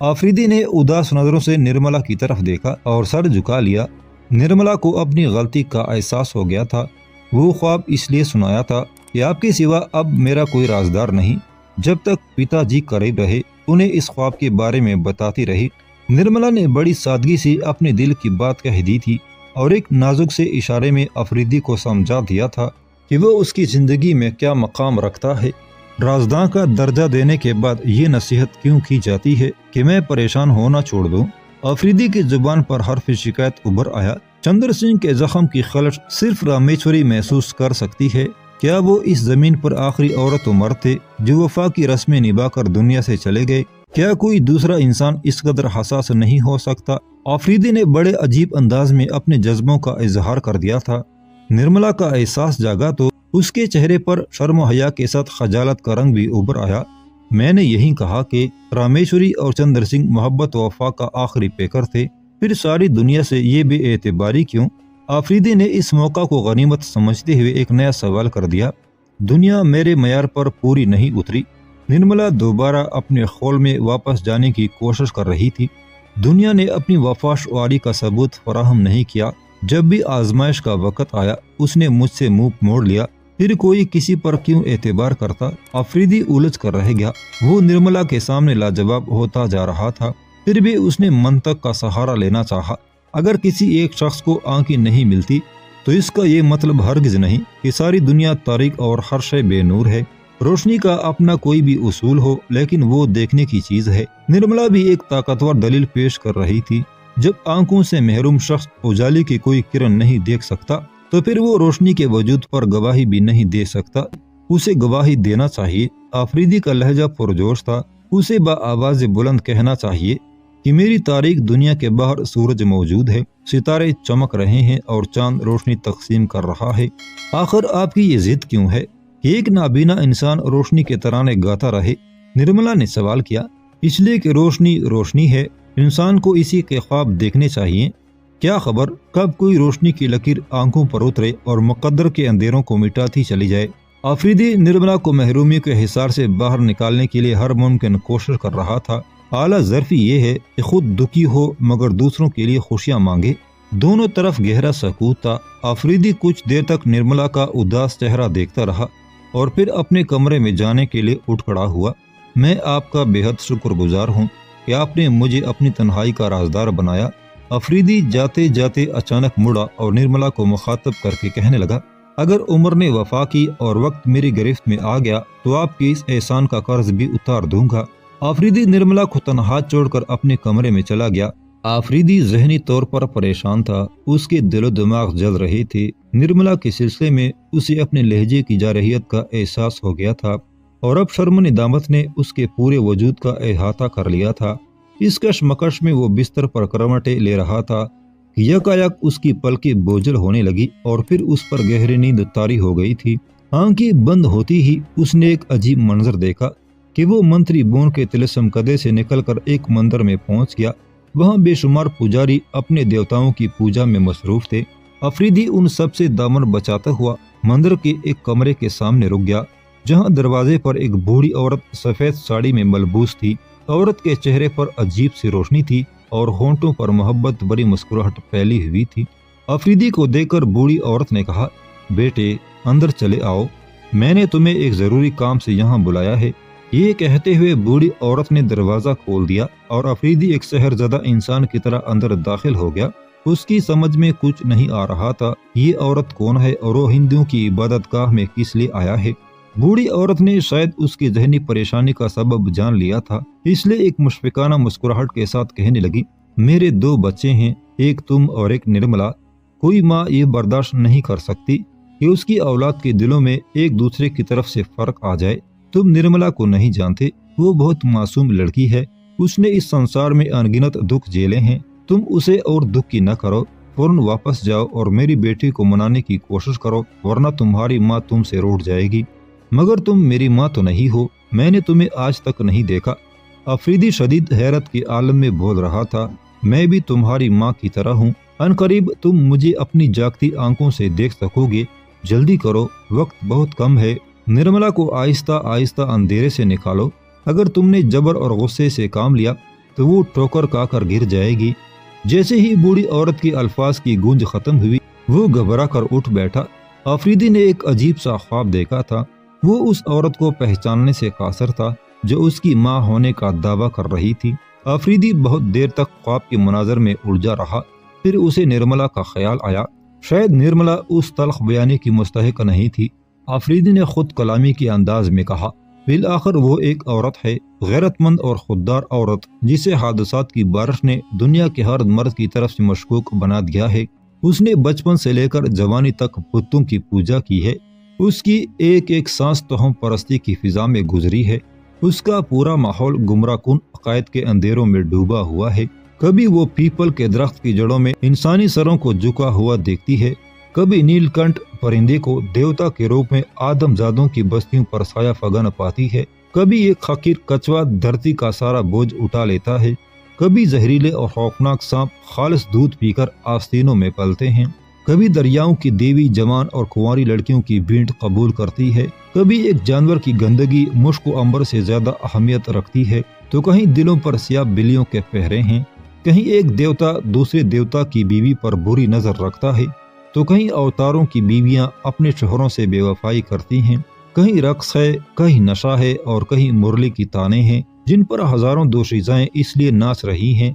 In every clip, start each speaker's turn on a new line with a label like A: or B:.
A: آفریدی نے اداس نظروں سے نرملا کی طرف دیکھا اور سر جھکا لیا۔ نرملا کو اپنی غلطی کا احساس ہو گیا تھا۔ وہ خواب اس لیے سنایا تھا کہ آپ کے سوا اب میرا کوئی رازدار نہیں۔ جب تک پتا جی قریب رہے انہیں اس خواب کے بارے میں بتاتی رہی۔ نرملا نے بڑی سادگی سے اپنے دل کی بات کہہ دی تھی اور ایک نازک سے اشارے میں آفریدی کو سمجھا دیا تھا کہ وہ اس کی زندگی میں کیا مقام رکھتا ہے۔ رازداں کا درجہ دینے کے بعد یہ نصیحت کیوں کی جاتی ہے کہ میں پریشان ہونا چھوڑ دوں؟ آفریدی کی زبان پر حرف شکایت ابھر آیا۔ چندر سنگھ کے زخم کی خلش صرف رامیشوری محسوس کر سکتی ہے۔ کیا وہ اس زمین پر آخری عورت و مرد تھے جو وفا کی رسمیں نبھا کر دنیا سے چلے گئے؟ کیا کوئی دوسرا انسان اس قدر حساس نہیں ہو سکتا؟ آفریدی نے بڑے عجیب انداز میں اپنے جذبوں کا اظہار کر دیا تھا۔ نرملا کا احساس جاگا تو اس کے چہرے پر شرم و حیا کے ساتھ خجالت کا رنگ بھی ابھر آیا۔ میں نے یہی کہا کہ رامیشوری اور چندر سنگھ محبت و وفا کا آخری پیکر تھے، پھر ساری دنیا سے یہ بے اعتباری کیوں؟ آفریدی نے اس موقع کو غنیمت سمجھتے ہوئے ایک نیا سوال کر دیا۔ دنیا میرے معیار پر پوری نہیں اتری۔ نرملا دوبارہ اپنے خول میں واپس جانے کی کوشش کر رہی تھی۔ دنیا نے اپنی وفاداری کا ثبوت فراہم نہیں کیا۔ جب بھی آزمائش کا وقت آیا اس نے مجھ سے منہ موڑ لیا، پھر کوئی کسی پر کیوں اعتبار کرتا؟ آفریدی الجھ کر رہ گیا۔ وہ نرملا کے سامنے لاجواب ہوتا جا رہا تھا، پھر بھی اس نے منطق کا سہارا لینا چاہا۔ اگر کسی ایک شخص کو آنکھیں نہیں ملتی تو اس کا یہ مطلب ہرگز نہیں کہ ساری دنیا تاریک اور ہر شے بے نور ہے۔ روشنی کا اپنا کوئی بھی اصول ہو لیکن وہ دیکھنے کی چیز ہے۔ نرملا بھی ایک طاقتور دلیل پیش کر رہی تھی۔ جب آنکھوں سے محروم شخص اجالے کی کوئی کرن نہیں دیکھ سکتا تو پھر وہ روشنی کے وجود پر گواہی بھی نہیں دے سکتا۔ اسے گواہی دینا چاہیے۔ آفریدی کا لہجہ پرجوش تھا۔ اسے بآواز بلند کہنا چاہیے کہ میری تاریک دنیا کے باہر سورج موجود ہے، ستارے چمک رہے ہیں اور چاند روشنی تقسیم کر رہا ہے۔ آخر آپ کی یہ ضد کیوں ہے کہ ایک نابینا انسان روشنی کے ترانے گاتا رہے؟ نرملا نے سوال کیا۔ اس لیے کہ روشنی روشنی ہے، انسان کو اسی کے خواب دیکھنے چاہیے۔ کیا خبر کب کوئی روشنی کی لکیر آنکھوں پر اترے اور مقدر کے اندھیروں کو مٹاتی چلی جائے۔ آفریدی نرملا کو محرومی کے حصار سے باہر نکالنے کے لیے ہر ممکن کوشش کر رہا تھا۔ اعلیٰ ظرفی یہ ہے کہ خود دکھی ہو مگر دوسروں کے لیے خوشیاں مانگے۔ دونوں طرف گہرا سکوت تھا۔ آفریدی کچھ دیر تک نرملا کا اداس چہرہ دیکھتا رہا اور پھر اپنے کمرے میں جانے کے لیے اٹھ کھڑا ہوا۔ میں آپ کا بے حد شکر گزار ہوں کہ آپ نے مجھے اپنی تنہائی کا رازدار بنایا۔ آفریدی جاتے جاتے اچانک مڑا اور نرملا کو مخاطب کر کے کہنے لگا، اگر عمر نے وفا کی اور وقت میری گرفت میں آ گیا تو آپ کے اس احسان کا قرض بھی اتار دوں گا۔ آفریدی نرملا کو تنہا چھوڑ کر اپنے کمرے میں چلا گیا۔ آفریدی ذہنی طور پر پریشان تھا۔ اس کے دل و دماغ جل رہے تھے۔ نرملا کے سلسلے میں اسے اپنے لہجے کی جارحیت کا احساس ہو گیا تھا اور اب شرم و ندامت نے اس کے پورے وجود کا احاطہ کر لیا تھا۔ اس کشمکش میں وہ بستر پر کروٹیں لے رہا تھا کہ یکایک اس کی پلکیں بوجھل ہونے لگی اور پھر اس پر گہری نیند طاری ہو گئی تھی۔ آنکھیں بند ہوتی ہی اس نے ایک عجیب منظر دیکھا کہ وہ منتری بون کے طلسم کدے سے نکل کر ایک مندر میں پہنچ گیا۔ وہاں بے شمار پجاری اپنے دیوتاؤں کی پوجا میں مصروف تھے۔ آفریدی ان سب سے دامن بچاتا ہوا مندر کے ایک کمرے کے سامنے رک گیا جہاں دروازے پر ایک بوڑھی عورت سفید ساڑی میں ملبوس تھی۔ عورت کے چہرے پر عجیب سی روشنی تھی اور ہونٹوں پر محبت بری مسکراہٹ پھیلی ہوئی تھی۔ آفریدی کو دیکھ کر بوڑھی عورت نے کہا، بیٹے اندر چلے آؤ، میں نے تمہیں ایک ضروری کام سے یہاں بلایا ہے۔ یہ کہتے ہوئے بوڑھی عورت نے دروازہ کھول دیا اور آفریدی ایک سحر زدہ انسان کی طرح اندر داخل ہو گیا۔ اس کی سمجھ میں کچھ نہیں آ رہا تھا، یہ عورت کون ہے اور وہ ہندوؤں کی عبادت گاہ میں کس لیے آیا ہے۔ بوڑھی عورت نے شاید اس کی ذہنی پریشانی کا سبب جان لیا تھا، اس لیے ایک مشفقانہ مسکراہٹ کے ساتھ کہنے لگی، میرے 2 بچے ہیں، ایک تم اور ایک نرملا۔ کوئی ماں یہ برداشت نہیں کر سکتی کہ اس کی اولاد کے دلوں میں ایک دوسرے کی طرف سے فرق آ جائے۔ تم نرملا کو نہیں جانتے، وہ بہت معصوم لڑکی ہے۔ اس نے اس سنسار میں انگنت دکھ جھیلے ہیں۔ تم اسے اور دکھی نہ کرو، فوراً واپس جاؤ اور میری بیٹی کو منانے کی کوشش کرو، ورنہ تمہاری ماں تم سے روٹھ جائے گی۔ مگر تم میری ماں تو نہیں ہو، میں نے تمہیں آج تک نہیں دیکھا۔ آفریدی شدید حیرت کے عالم میں بول رہا تھا، میں بھی تمہاری ماں کی طرح ہوں۔ عنقریب تم مجھے اپنی جاگتی آنکھوں سے دیکھ سکو گے، جلدی کرو، وقت بہت کم ہے۔ نرملا کو آہستہ آہستہ اندھیرے سے نکالو۔ اگر تم نے جبر اور غصے سے کام لیا تو وہ ٹھوکر کھا کر گر جائے گی۔ جیسے ہی بوڑھی عورت کی الفاظ کی گونج ختم ہوئی وہ گھبرا کر اٹھ بیٹھا۔ آفریدی نے ایک عجیب سا خواب دیکھا تھا۔ وہ اس عورت کو پہچاننے سے قاصر تھا جو اس کی ماں ہونے کا دعویٰ کر رہی تھی۔ آفریدی بہت دیر تک خواب کے مناظر میں الجھا رہا، پھر اسے نرملا کا خیال آیا۔ شاید نرملا اس تلخ بیانی کی مستحق نہیں تھی۔ آفریدی نے خود کلامی کے انداز میں کہا، بالآخر وہ ایک عورت ہے، غیرت مند اور خوددار عورت جسے حادثات کی بارش نے دنیا کے ہر مرد کی طرف سے مشکوک بنا دیا ہے۔ اس نے بچپن سے لے کر جوانی تک بتوں کی پوجا کی ہے۔ اس کی ایک ایک سانس توہم پرستی کی فضا میں گزری ہے۔ اس کا پورا ماحول گمراہ کن عقائد کے اندھیروں میں ڈوبا ہوا ہے۔ کبھی وہ پیپل کے درخت کی جڑوں میں انسانی سروں کو جھکا ہوا دیکھتی ہے، کبھی نیل کنٹھ پرندے کو دیوتا کے روپ میں آدم زادوں کی بستیوں پر سایہ فگن پاتی ہے، کبھی ایک حقیر کچھوا دھرتی کا سارا بوجھ اٹھا لیتا ہے، کبھی زہریلے اور خوفناک سانپ خالص دودھ پی کر آستینوں میں پلتے ہیں، کبھی دریاؤں کی دیوی جوان اور کنواری لڑکیوں کی بھیٹ قبول کرتی ہے، کبھی ایک جانور کی گندگی مشک و عنبر سے زیادہ اہمیت رکھتی ہے، تو کہیں دلوں پر سیاہ بلیوں کے پہرے ہیں، کہیں ایک دیوتا دوسرے دیوتا کی بیوی پر بری نظر رکھتا ہے، تو کہیں اوتاروں کی بیویاں اپنے شوہروں سے بے وفائی کرتی ہیں، کہیں رقص ہے، کہیں نشہ ہے اور کہیں مرلی کی تانے ہیں جن پر ہزاروں دوشیزائیں اس لیے ناچ رہی ہیں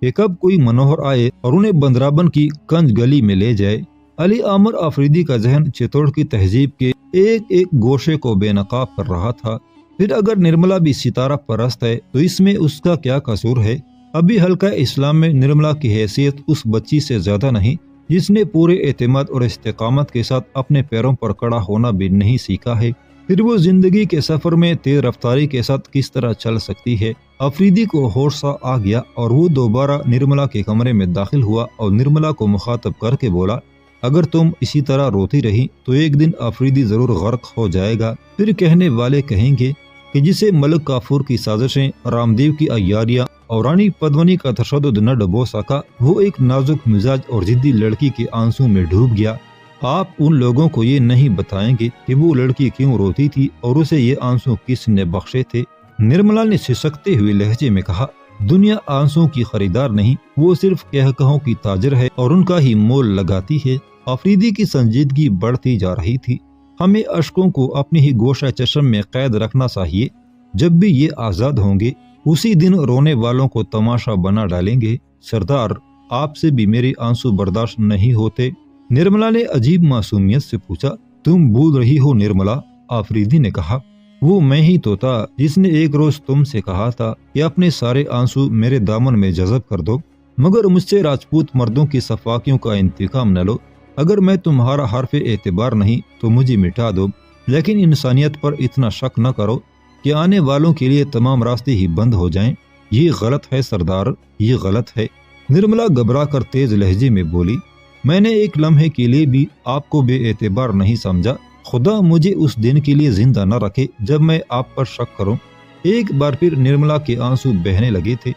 A: کہ کب کوئی منوہر آئے اور انہیں بندرابن کی کنج گلی میں لے جائے۔ علی عامر آفریدی کا ذہن چتوڑ کی تہذیب کے ایک ایک گوشے کو بے نقاب کر رہا تھا۔ پھر اگر نرملا بھی ستارہ پرست ہے تو اس میں اس کا کیا قصور ہے؟ ابھی حلقہ اسلام میں نرملا کی حیثیت اس بچی سے زیادہ نہیں جس نے پورے اعتماد اور استقامت کے ساتھ اپنے پیروں پر کھڑا ہونا بھی نہیں سیکھا ہے۔ پھر وہ زندگی کے سفر میں تیز رفتاری کے ساتھ کس طرح چل سکتی ہے؟ آفریدی کو ہوش سا آ گیا اور وہ دوبارہ نرملا کے کمرے میں داخل ہوا اور نرملا کو مخاطب کر کے بولا، اگر تم اسی طرح روتی رہی تو ایک دن آفریدی ضرور غرق ہو جائے گا۔ پھر کہنے والے کہیں گے کہ جسے ملک کافور کی سازشیں، رام دیو کی عیاریاں اور رانی پدمنی کا تشدد نہ ڈبو سکا، وہ ایک نازک مزاج اور ضدی لڑکی کے آنسوں میں ڈوب گیا۔ آپ ان لوگوں کو یہ نہیں بتائیں گے کہ وہ لڑکی کیوں روتی تھی اور اسے یہ آنسوں کس نے بخشے تھے؟ نرملا نے سسکتے ہوئے لہجے میں کہا، دنیا آنسوں کی خریدار نہیں، وہ صرف کہوں کی تاجر ہے اور ان کا ہی مول لگاتی ہے۔ آفریدی کی سنجیدگی بڑھتی جا رہی تھی۔ ہمیں اشکوں کو اپنی ہی گوشہ چشم میں قید رکھنا چاہیے۔ جب بھی یہ آزاد ہوں گے اسی دن رونے والوں کو تماشا بنا ڈالیں گے۔ سردار، آپ سے بھی میرے آنسو برداشت نہیں ہوتے؟ نرملا نے عجیب معصومیت سے پوچھا۔ تم بھول رہی ہو نرملا، آفریدی نے کہا، وہ میں ہی تو تھا جس نے ایک روز تم سے کہا تھا کہ اپنے سارے آنسو میرے دامن میں جذب کر دو، مگر مجھ سے راجپوت مردوں کی صفاقیوں کا انتقام نہ لو۔ اگر میں تمہارا حرف اعتبار نہیں تو مجھے مٹا دو، لیکن انسانیت پر اتنا شک نہ کرو کہ آنے والوں کے لیے تمام راستے ہی بند ہو جائیں۔ یہ غلط ہے سردار، یہ غلط ہے۔ نرملا گھبرا کر تیز لہجے میں بولی، میں نے ایک لمحے کے لیے بھی آپ کو بے اعتبار نہیں سمجھا۔ خدا مجھے اس دن کے لیے زندہ نہ رکھے جب میں آپ پر شک کروں۔ ایک بار پھر نرملا کے آنسو بہنے لگے تھے۔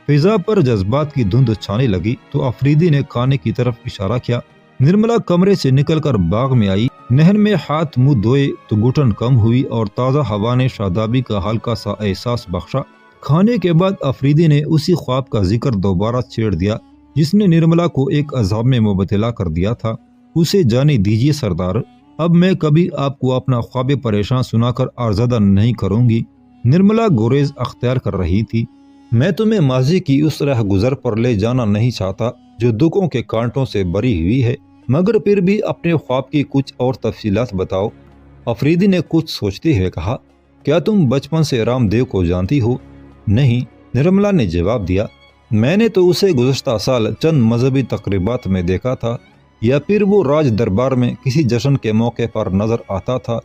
A: فضا پر جذبات کی دھند چھانے لگی تو آفریدی نے کھانے کی طرف اشارہ کیا۔ نرملا کمرے سے نکل کر باغ میں آئی، نہر میں ہاتھ منہ دھوئے تو گھٹن کم ہوئی اور تازہ ہوا نے شادابی کا ہلکا سا احساس بخشا۔ کھانے کے بعد آفریدی نے اسی خواب کا ذکر دوبارہ چھیڑ دیا جس نے نرملا کو ایک عذاب میں مبتلا کر دیا تھا۔ اسے جانے دیجیے سردار، اب میں کبھی آپ کو اپنا خواب پریشان سنا کر آزادہ نہیں کروں گی۔ نرملا گریز اختیار کر رہی تھی۔ میں تمہیں ماضی کی اس رہ گزر پر لے جانا نہیں چاہتا جو دکھوں کے کانٹوں سے بری ہوئی ہے، مگر پھر بھی اپنے خواب کی کچھ اور تفصیلات بتاؤ۔ آفریدی نے کچھ سوچتے ہوئے کہا، کیا تم بچپن سے رام دیو کو جانتی ہو؟ نہیں، نرملا نے جواب دیا، میں نے تو اسے گزشتہ سال چند مذہبی تقریبات میں دیکھا تھا، یا پھر وہ راج دربار میں کسی جشن کے موقع پر نظر آتا تھا۔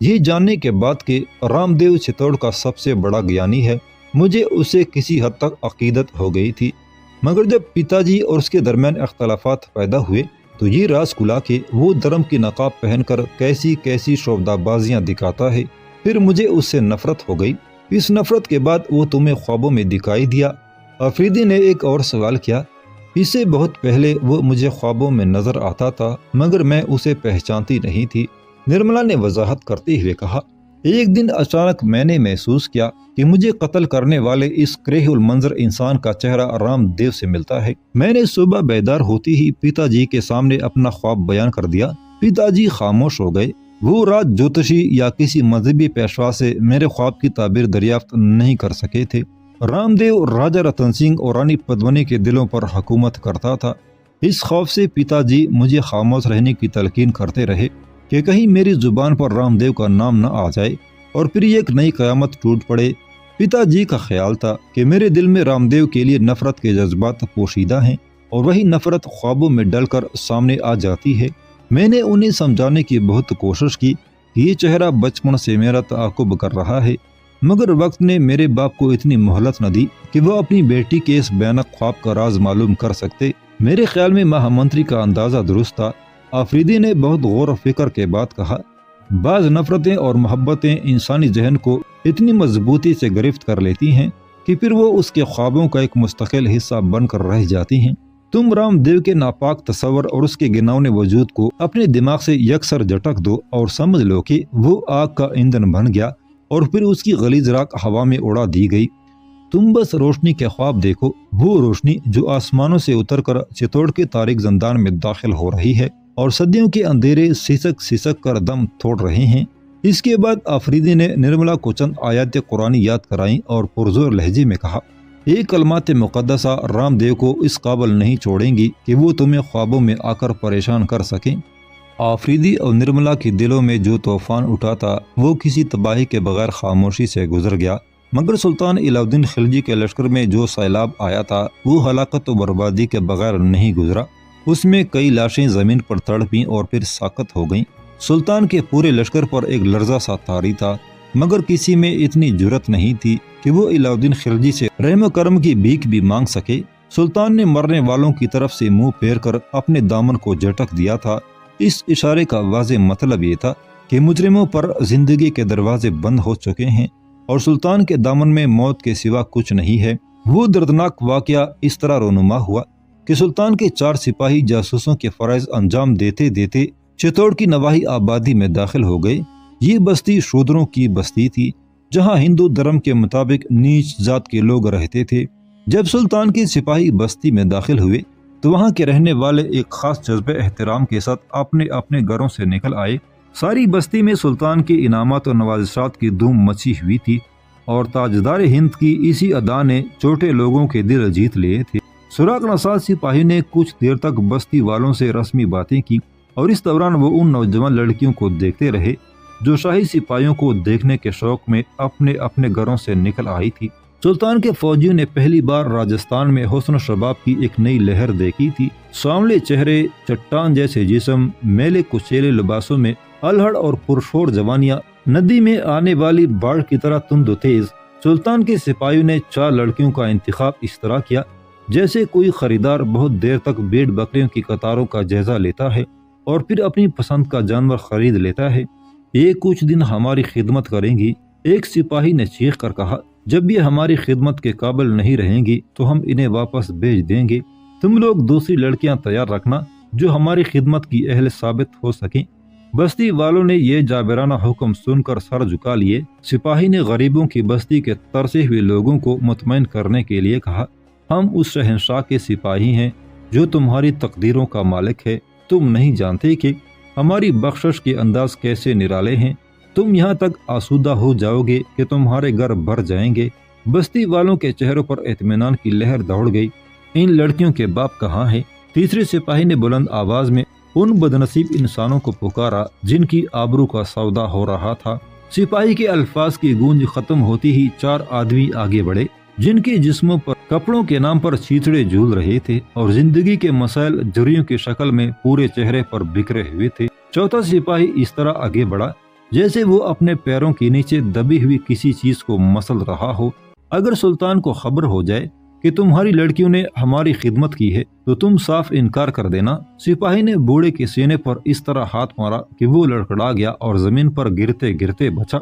A: یہ جاننے کے بعد کہ رام دیو چتوڑ کا سب سے بڑا گیانی ہے، مجھے اسے کسی حد تک عقیدت ہو گئی تھی، مگر جب پتا جی اور اس کے درمیان اختلافات پیدا ہوئے تو یہ راز کھلا کہ وہ دھرم کی نقاب پہن کر کیسی کیسی شوبدہ بازیاں دکھاتا ہے۔ پھر مجھے اس سے نفرت ہو گئی۔ اس نفرت کے بعد وہ تمہیں خوابوں میں دکھائی دیا؟ آفریدی نے ایک اور سوال کیا۔ اس سے بہت پہلے وہ مجھے خوابوں میں نظر آتا تھا، مگر میں اسے پہچانتی نہیں تھی، نرملا نے وضاحت کرتے ہوئے کہا۔ ایک دن اچانک میں نے محسوس کیا کہ مجھے قتل کرنے والے اس کریہ المنظر انسان کا چہرہ رام دیو سے ملتا ہے۔ میں نے صبح بیدار ہوتی ہی پتا جی کے سامنے اپنا خواب بیان کر دیا۔ پتا جی خاموش ہو گئے۔ وہ رات جوتشی یا کسی مذہبی پیشوا سے میرے خواب کی تعبیر دریافت نہیں کر سکے تھے۔ رام دیو راجہ رتن سنگھ اور رانی پدمنی کے دلوں پر حکومت کرتا تھا۔ اس خوف سے پتا جی مجھے خاموش رہنے کی تلقین کرتے رہے کہ کہیں میری زبان پر رام دیو کا نام نہ آ جائے اور پھر ایک نئی قیامت ٹوٹ پڑے۔ پتا جی کا خیال تھا کہ میرے دل میں رام دیو کے لیے نفرت کے جذبات پوشیدہ ہیں اور وہی نفرت خوابوں میں ڈل کر سامنے آ جاتی ہے۔ میں نے انہیں سمجھانے کی بہت کوشش کی کہ یہ چہرہ بچپن سے میرا تعاقب کر رہا ہے، مگر وقت نے میرے باپ کو اتنی مہلت نہ دی کہ وہ اپنی بیٹی کے اس بھیانک خواب کا راز معلوم کر سکتے۔ میرے خیال میں مہا منتری کا اندازہ درست تھا۔ آفریدی نے بہت غور و فکر کے بعد کہا، بعض نفرتیں اور محبتیں انسانی ذہن کو اتنی مضبوطی سے گرفت کر لیتی ہیں کہ پھر وہ اس کے خوابوں کا ایک مستقل حصہ بن کر رہ جاتی ہیں۔ تم رام دیو کے ناپاک تصور اور اس کے گناونے وجود کو اپنے دماغ سے یکسر جھٹک دو اور سمجھ لو کہ وہ آگ کا ایندھن بن گیا اور پھر اس کی غلیظ راکھ ہوا میں اڑا دی گئی۔ تم بس روشنی کے خواب دیکھو، وہ روشنی جو آسمانوں سے اتر کر چتوڑ کے تاریک زندان میں داخل ہو رہی ہے اور صدیوں کے اندھیرے سسک سسک کر دم توڑ رہے ہیں۔ اس کے بعد آفریدی نے نرملا کو چند آیات قرآنی یاد کرائیں اور پرزور لہجے میں کہا، یہ کلمات مقدسہ رام دیو کو اس قابل نہیں چھوڑیں گی کہ وہ تمہیں خوابوں میں آ کر پریشان کر سکیں۔ آفریدی اور نرملا کے دلوں میں جو طوفان اٹھا تھا وہ کسی تباہی کے بغیر خاموشی سے گزر گیا، مگر سلطان علاء الدین خلجی کے لشکر میں جو سیلاب آیا تھا وہ ہلاکت و بربادی کے بغیر نہیں گزرا۔ اس میں کئی لاشیں زمین پر تڑپیں اور پھر ساکت ہو گئیں۔ سلطان کے پورے لشکر پر ایک لرزہ سا طاری تھا، مگر کسی میں اتنی جرت نہیں تھی کہ وہ علاء الدین خلجی سے رحم و کرم کی بھیک بھی مانگ سکے۔ سلطان نے مرنے والوں کی طرف سے منہ پھیر کر اپنے دامن کو جھٹک دیا تھا۔ اس اشارے کا واضح مطلب یہ تھا کہ مجرموں پر زندگی کے دروازے بند ہو چکے ہیں اور سلطان کے دامن میں موت کے سوا کچھ نہیں ہے۔ وہ دردناک واقعہ اس طرح رونما ہوا کہ سلطان کے 4 سپاہی جاسوسوں کے فرائض انجام دیتے دیتے چتوڑ کی نواحی آبادی میں داخل ہو گئے۔ یہ بستی شودروں کی بستی تھی جہاں ہندو دھرم کے مطابق نیچ ذات کے لوگ رہتے تھے۔ جب سلطان کے سپاہی بستی میں داخل ہوئے تو وہاں کے رہنے والے ایک خاص جذبہ احترام کے ساتھ اپنے اپنے گھروں سے نکل آئے۔ ساری بستی میں سلطان کے انعامات و نوازشات کی دھوم مچی ہوئی تھی اور تاجدار ہند کی اسی ادا نے چھوٹے لوگوں کے دل جیت لیے تھے۔ سراغ نساز سپاہی نے کچھ دیر تک بستی والوں سے رسمی باتیں کی اور اس دوران وہ ان نوجوان لڑکیوں کو دیکھتے رہے جو شاہی سپاہیوں کو دیکھنے کے شوق میں اپنے اپنے گھروں سے نکل آئی تھی۔ سلطان کے فوجیوں نے پہلی بار راجستھان میں حسن و شباب کی ایک نئی لہر دیکھی تھی۔ سانولے چہرے، چٹان جیسے جسم، میلے کچیلے لباسوں میں الہڑ اور پرشور جوانیاں ندی میں آنے والی باڑ کی طرح تند و تیز۔ سلطان کے سپاہیوں نے 4 لڑکیوں کا انتخاب اس طرح کیا جیسے کوئی خریدار بہت دیر تک بھیڑ بکریوں کی قطاروں کا جائزہ لیتا ہے اور پھر اپنی پسند کا جانور خرید لیتا ہے۔ یہ کچھ دن ہماری خدمت کریں گی، ایک سپاہی نے چیخ کر کہا۔ جب یہ ہماری خدمت کے قابل نہیں رہیں گی تو ہم انہیں واپس بھیج دیں گے۔ تم لوگ دوسری لڑکیاں تیار رکھنا جو ہماری خدمت کی اہل ثابت ہو سکیں۔ بستی والوں نے یہ جابرانہ حکم سن کر سر جھکا لیے۔ سپاہی نے غریبوں کی بستی کے ترسے ہوئے لوگوں کو مطمئن کرنے کے لیے کہا، ہم اس شہنشاہ کے سپاہی ہیں جو تمہاری تقدیروں کا مالک ہے۔ تم نہیں جانتے کہ ہماری بخشش کے انداز کیسے نرالے ہیں۔ تم یہاں تک آسودہ ہو جاؤ گے کہ تمہارے گھر بھر جائیں گے۔ بستی والوں کے چہروں پر اطمینان کی لہر دوڑ گئی۔ ان لڑکیوں کے باپ کہاں ہیں؟ تیسرے سپاہی نے بلند آواز میں ان بدنصیب انسانوں کو پکارا جن کی آبرو کا سودا ہو رہا تھا۔ سپاہی کے الفاظ کی گونج ختم ہوتی ہی 4 آدمی آگے بڑھے جن کے جسموں پر کپڑوں کے نام پر چیتڑے جھول رہے تھے اور زندگی کے مسائل جریوں کی شکل میں پورے چہرے پر بکھرے ہوئے تھے۔ چوتھا سپاہی اس طرح آگے بڑھا جیسے وہ اپنے پیروں کے نیچے دبی ہوئی کسی چیز کو مسل رہا ہو۔ اگر سلطان کو خبر ہو جائے کہ تمہاری لڑکیوں نے ہماری خدمت کی ہے تو تم صاف انکار کر دینا۔ سپاہی نے بوڑھے کے سینے پر اس طرح ہاتھ مارا کہ وہ لڑکھڑا گیا اور زمین پر گرتے گرتے بچا۔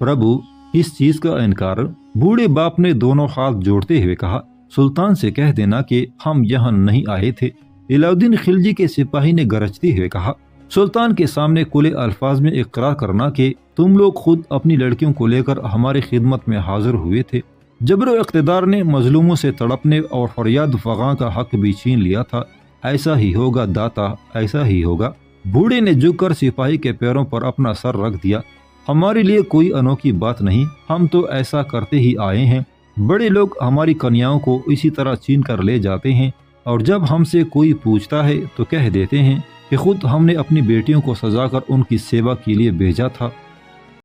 A: پربھو، اس چیز کا انکار؟ بوڑھے باپ نے دونوں ہاتھ جوڑتے ہوئے کہا، سلطان سے کہہ دینا کہ ہم یہاں نہیں آئے تھے۔ علاء الدین خلجی کے سپاہی نے گرجتے ہوئے کہا، سلطان کے سامنے کھلے الفاظ میں اقرار کرنا کہ تم لوگ خود اپنی لڑکیوں کو لے کر ہماری خدمت میں حاضر ہوئے تھے۔ جبر و اقتدار نے مظلوموں سے تڑپنے اور فریاد فغاں کا حق بھی چھین لیا تھا۔ ایسا ہی ہوگا داتا، ایسا ہی ہوگا۔ بوڑھے نے جھک کر سپاہی کے پیروں پر اپنا سر رکھ دیا۔ ہمارے لیے کوئی انوکھی بات نہیں، ہم تو ایسا کرتے ہی آئے ہیں۔ بڑے لوگ ہماری کنیاؤں کو اسی طرح چھین کر لے جاتے ہیں، اور جب ہم سے کوئی پوچھتا ہے تو کہہ دیتے ہیں کہ خود ہم نے اپنی بیٹیوں کو سجا کر ان کی سیوا کے لیے بھیجا تھا۔